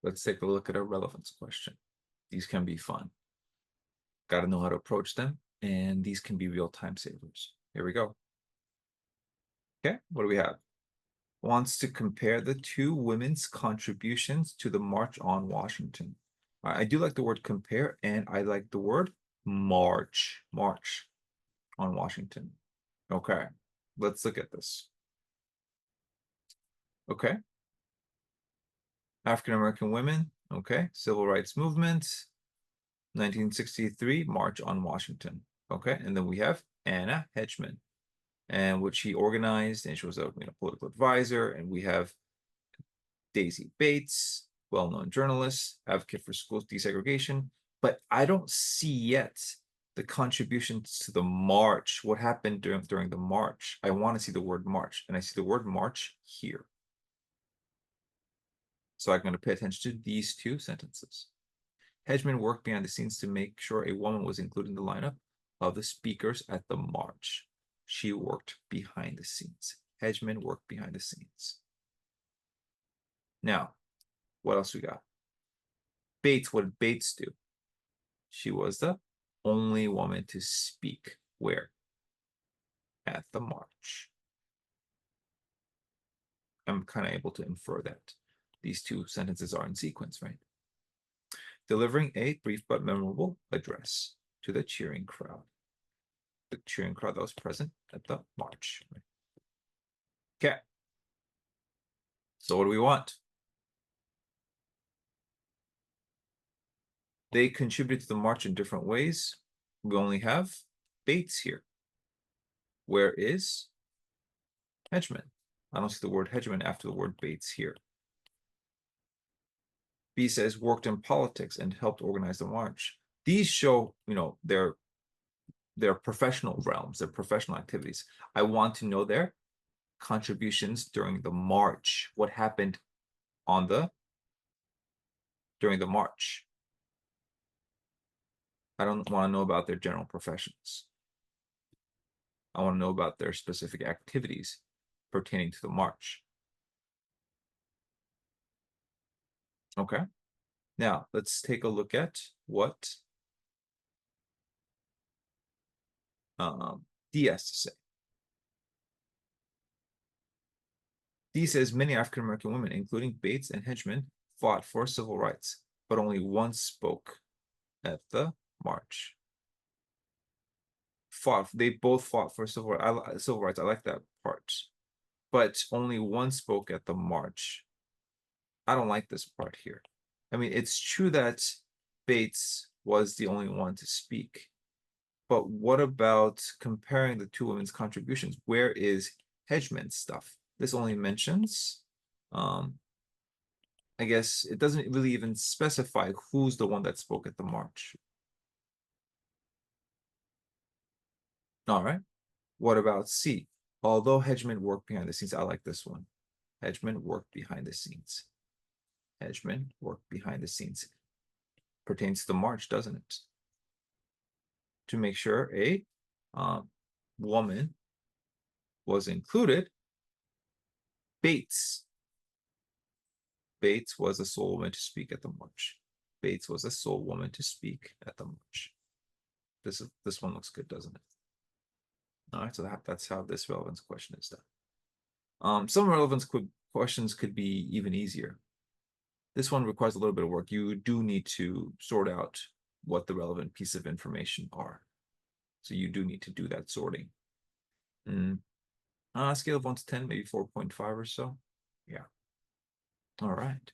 Let's take a look at a relevance question. These can be fun. Got to know how to approach them, and these can be real time savers. Here we go. Okay, what do we have? Wants to compare the two women's contributions to the March on Washington. I do like the word compare, and I like the word march on Washington. Okay, let's look at this. Okay. African American women, okay. Civil rights movement, 1963, March on Washington. Okay, and then we have Anna Hedgeman, and which she organized, and she was a political advisor. And we have Daisy Bates, well-known journalist, advocate for school desegregation. But I don't see yet the contributions to the march. What happened during the march? I want to see the word march, and I see the word march here. So I'm going to pay attention to these two sentences. Hedgeman worked behind the scenes to make sure a woman was included in the lineup of the speakers at the march. She worked behind the scenes. Hedgeman worked behind the scenes. Now, what else we got? Bates, what did Bates do? She was the only woman to speak. Where? At the march. I'm kind of able to infer that these two sentences are in sequence, right? Delivering a brief but memorable address to the cheering crowd. The cheering crowd that was present at the march. Okay. So what do we want? They contributed to the march in different ways. We only have Bates here. Where is Hedgeman? I don't see the word Hedgeman after the word Bates here. B says worked in politics and helped organize the march. These show, their professional realms, their professional activities. I want to know their contributions during the march. What happened during the march? I don't want to know about their general professions. I want to know about their specific activities pertaining to the march. Okay. Now, let's take a look at what D has to say. D says many African American women, including Bates and Hedgeman, fought for civil rights, but only one spoke at the march. They both fought for civil rights. I like that part. But only one spoke at the march. I don't like this part here. I mean, it's true that Bates was the only one to speak. But what about comparing the two women's contributions? Where is Hedgeman's stuff? This only mentions, I guess it doesn't really even specify who's the one that spoke at the march. All right. What about C? Although Hedgeman worked behind the scenes, I like this one. Hedgeman worked behind the scenes. Hedgeman worked behind the scenes. Pertains to the march, doesn't it? To make sure a woman was included, Bates was the sole woman to speak at the march. Bates was the sole woman to speak at the march. This one looks good, doesn't it? All right, so that's how this relevance question is done. Some relevance questions could be even easier. This one requires a little bit of work. You do need to sort out what the relevant piece of information are. So you do need to do that sorting. Scale of 1 to 10, maybe 4.5 or so. Yeah. All right.